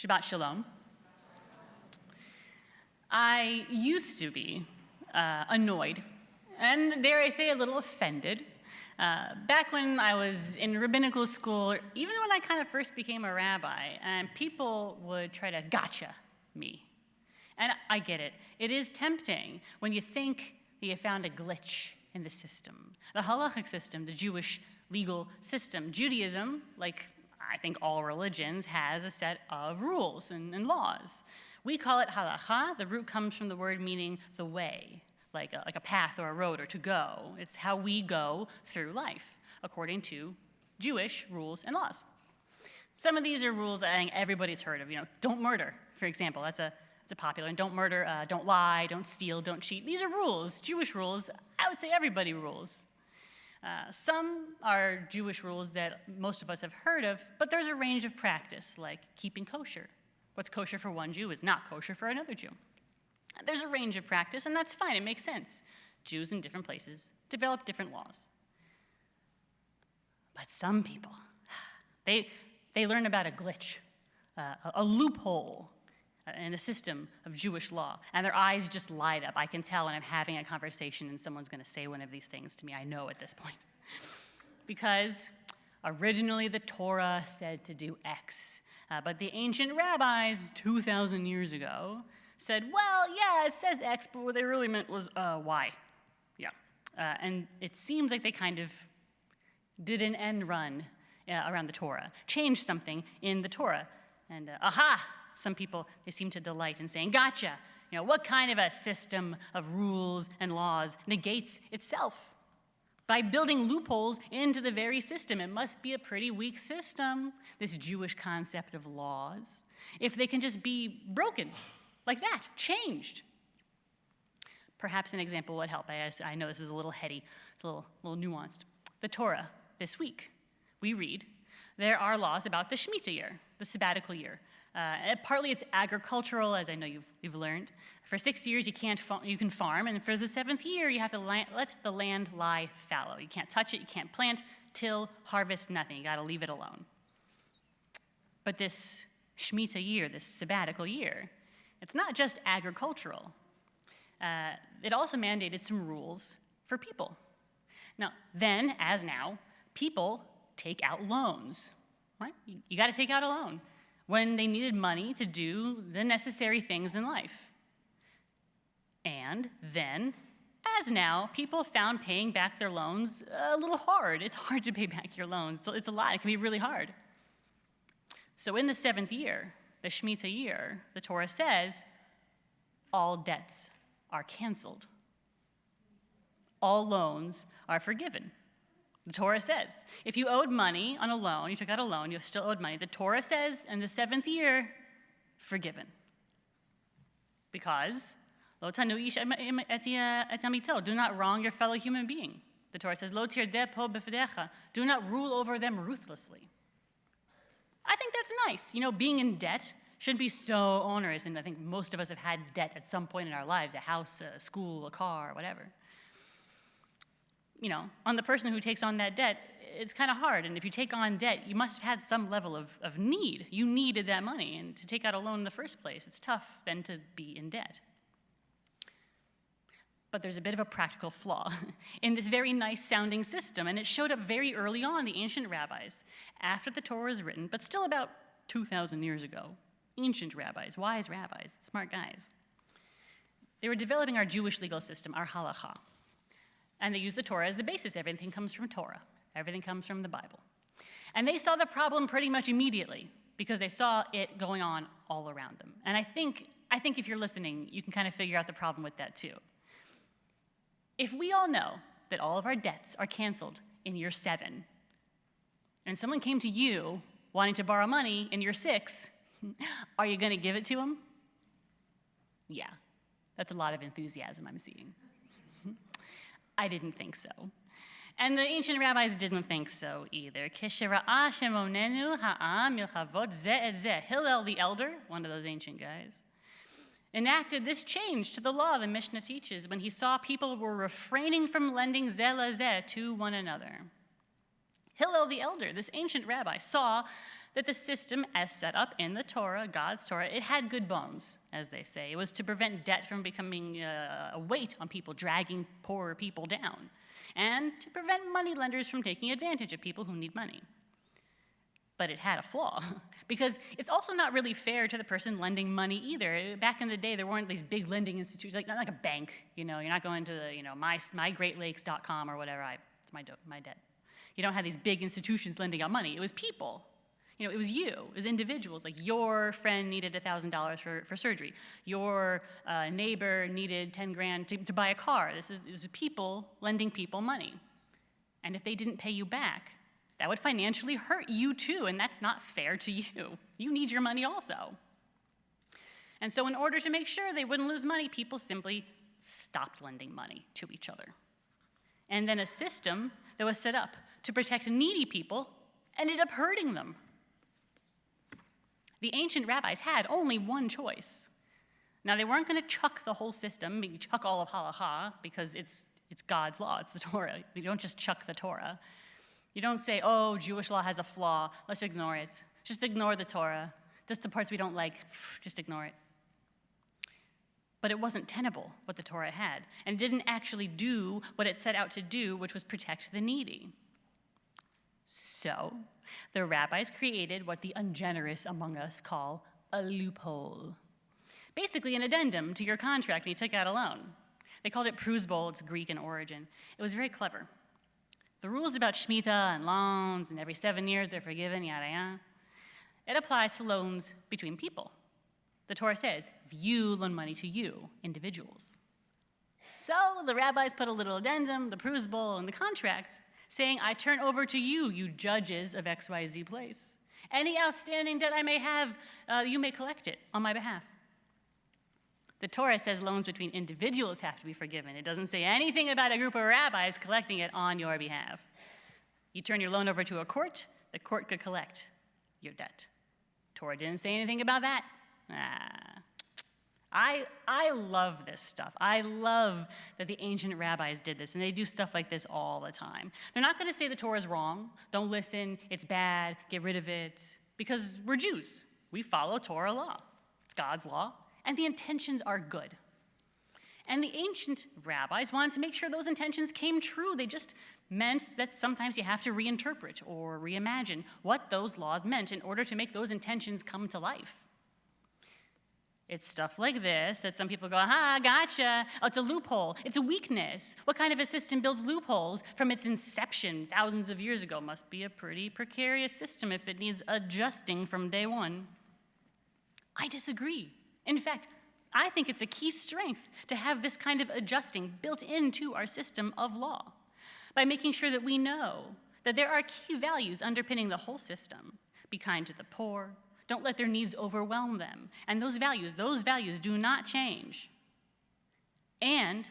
Shabbat Shalom. I used to be annoyed, and dare I say a little offended, back when I was in rabbinical school, even when I kind of first became a rabbi, and people would try to gotcha me. And I get it. It is tempting when you think that you found a glitch in the system. The halachic system, the Jewish legal system. Judaism, like I think all religions, has a set of rules and laws. We call it halacha. The root comes from the word meaning the way, like a path or a road or to go. It's how we go through life, according to Jewish rules and laws. Some of these are rules I think everybody's heard of. Don't murder, for example. That's a popular. And don't murder, don't lie, don't steal, don't cheat. These are rules, Jewish rules. I would say everybody rules. Some are Jewish rules that most of us have heard of, but there's a range of practice, like keeping kosher. What's kosher for one Jew is not kosher for another Jew. There's a range of practice, and that's fine. It makes sense. Jews in different places develop different laws. But some people, they learn about a glitch, a loophole in the system of Jewish law, and their eyes just light up. I can tell when I'm having a conversation and someone's going to say one of these things to me. I know at this point. Because originally the Torah said to do X, but the ancient rabbis 2,000 years ago said, well, yeah, it says X, but what they really meant was Y. Yeah. And it seems like they kind of did an end run around the Torah, changed something in the Torah. And some people, they seem to delight in saying, gotcha. What kind of a system of rules and laws negates itself? By building loopholes into the very system. It must be a pretty weak system, this Jewish concept of laws, if they can just be broken like that, changed. Perhaps an example would help. I know this is a little heady, it's a little nuanced. The Torah, this week, we read, there are laws about the Shemitah year, the sabbatical year. Partly it's agricultural, as I know you've learned. For 6 years you can farm, and for the 7th year you have to let the land lie fallow. You can't touch it, you can't plant, till, harvest, nothing. You got to leave it alone. But this Shemitah year, this sabbatical year, it's not just agricultural. It also mandated some rules for people. Now, then, as now, people take out loans. Right? You got to take out a loan when they needed money to do the necessary things in life. And then, as now, people found paying back their loans a little hard. It's hard to pay back your loans. So it's a lot. It can be really hard. So in the 7th year, the Shemitah year, the Torah says, all debts are canceled. All loans are forgiven. The Torah says, if you owed money on a loan, you took out a loan, you still owed money, the Torah says in the 7th year, forgiven. Because, lo tanu ish et amito, do not wrong your fellow human being. The Torah says, lo tirdeh po b'fdecha, do not rule over them ruthlessly. I think that's nice. Being in debt shouldn't be so onerous, and I think most of us have had debt at some point in our lives, a house, a school, a car, whatever. On the person who takes on that debt, it's kind of hard. And if you take on debt, you must have had some level of need. You needed that money. And to take out a loan in the first place, it's tough then to be in debt. But there's a bit of a practical flaw in this very nice sounding system. And it showed up very early on, the ancient rabbis, after the Torah was written, but still about 2,000 years ago. Ancient rabbis, wise rabbis, smart guys. They were developing our Jewish legal system, our halacha. And they use the Torah as the basis. Everything comes from Torah. Everything comes from the Bible. And they saw the problem pretty much immediately because they saw it going on all around them. And I think if you're listening, you can kind of figure out the problem with that too. If we all know that all of our debts are canceled in year 7, and someone came to you wanting to borrow money in year 6, are you going to give it to them? Yeah, that's a lot of enthusiasm I'm seeing. I didn't think so. And the ancient rabbis didn't think so either. Hillel the elder, one of those ancient guys, enacted this change to the law the Mishnah teaches when he saw people were refraining from lending zeh to one another. Hillel the elder, this ancient rabbi, saw that the system as set up in the Torah, God's Torah, it had good bones, as they say. It was to prevent debt from becoming a weight on people, dragging poorer people down, and to prevent moneylenders from taking advantage of people who need money. But it had a flaw, because it's also not really fair to the person lending money either. Back in the day, there weren't these big lending institutions, not like a bank. You're not going to the, mygreatlakes.com or whatever. It's my debt. You don't have these big institutions lending out money. It was people. It was you. It was individuals. Like your friend needed $1,000 for surgery. Your neighbor needed 10 grand to buy a car. This is people lending people money. And if they didn't pay you back, that would financially hurt you too, and that's not fair to you. You need your money also. And so in order to make sure they wouldn't lose money, people simply stopped lending money to each other. And then a system that was set up to protect needy people ended up hurting them. The ancient rabbis had only one choice. Now, they weren't going to chuck the whole system, chuck all of halakha, because it's God's law, it's the Torah. You don't just chuck the Torah. You don't say, oh, Jewish law has a flaw, let's ignore it. Just ignore the Torah. Just the parts we don't like, just ignore it. But it wasn't tenable, what the Torah had, and it didn't actually do what it set out to do, which was protect the needy. So, the rabbis created what the ungenerous among us call a loophole. Basically, an addendum to your contract when you took out a loan. They called it prusbol, it's Greek in origin. It was very clever. The rules about Shemitah and loans, and every 7 years they're forgiven, yada yada, it applies to loans between people. The Torah says, if you loan money to you, individuals. So the rabbis put a little addendum, the prusbol, in the contract, saying, I turn over to you, you judges of XYZ place. Any outstanding debt I may have, you may collect it on my behalf. The Torah says loans between individuals have to be forgiven. It doesn't say anything about a group of rabbis collecting it on your behalf. You turn your loan over to a court, the court could collect your debt. Torah didn't say anything about that. I love this stuff. I love that the ancient rabbis did this, and they do stuff like this all the time. They're not going to say the Torah is wrong, don't listen, it's bad, get rid of it, because we're Jews. We follow Torah law. It's God's law, and the intentions are good. And the ancient rabbis wanted to make sure those intentions came true. They just meant that sometimes you have to reinterpret or reimagine what those laws meant in order to make those intentions come to life. It's stuff like this that some people go, gotcha. Oh, it's a loophole. It's a weakness. What kind of a system builds loopholes from its inception thousands of years ago? Must be a pretty precarious system if it needs adjusting from day one. I disagree. In fact, I think it's a key strength to have this kind of adjusting built into our system of law by making sure that we know that there are key values underpinning the whole system. Be kind to the poor. Don't let their needs overwhelm them. And those values do not change. And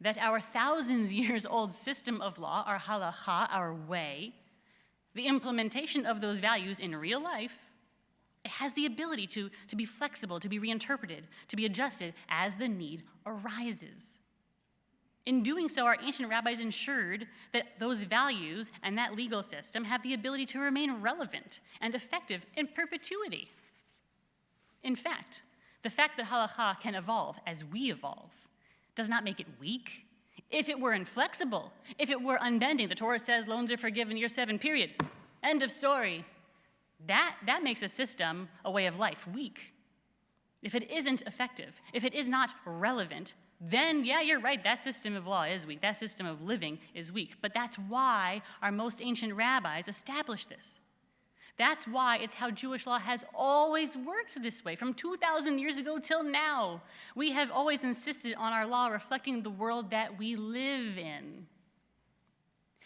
that our thousands years old system of law, our halakha, our way, the implementation of those values in real life, it has the ability to be flexible, to be reinterpreted, to be adjusted as the need arises. In doing so, our ancient rabbis ensured that those values and that legal system have the ability to remain relevant and effective in perpetuity. In fact, the fact that halakha can evolve as we evolve does not make it weak. If it were inflexible, if it were unbending, the Torah says loans are forgiven year 7, period. End of story. That makes a system, a way of life, weak. If it isn't effective, if it is not relevant, then, yeah, you're right, that system of law is weak. That system of living is weak. But that's why our most ancient rabbis established this. That's why it's how Jewish law has always worked this way, from 2,000 years ago till now. We have always insisted on our law reflecting the world that we live in.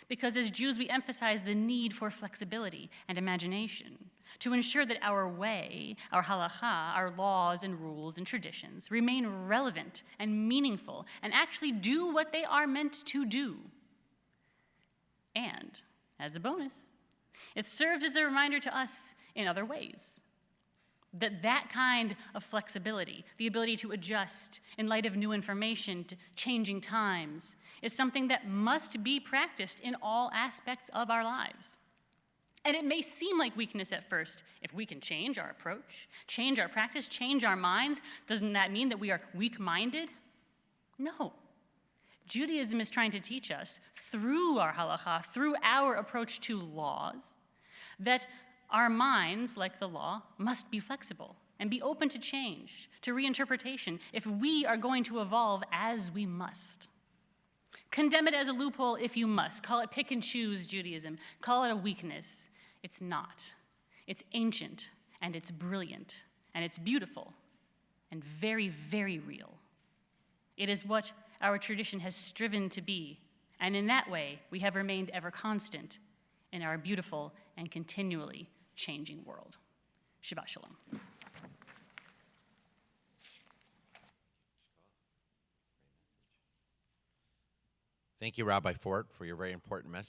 Because as Jews, we emphasize the need for flexibility and imagination to ensure that our way, our halakha, our laws and rules and traditions remain relevant and meaningful and actually do what they are meant to do. And, as a bonus, it serves as a reminder to us in other ways that kind of flexibility, the ability to adjust in light of new information to changing times, is something that must be practiced in all aspects of our lives. And it may seem like weakness at first. If we can change our approach, change our practice, change our minds, doesn't that mean that we are weak-minded? No. Judaism is trying to teach us through our halakha, through our approach to laws, that our minds, like the law, must be flexible and be open to change, to reinterpretation, if we are going to evolve as we must. Condemn it as a loophole if you must. Call it pick and choose Judaism. Call it a weakness. It's not. It's ancient, and it's brilliant, and it's beautiful, and very, very real. It is what our tradition has striven to be, and in that way, we have remained ever constant in our beautiful and continually changing world. Shabbat Shalom. Thank you, Rabbi Fort, for your very important message.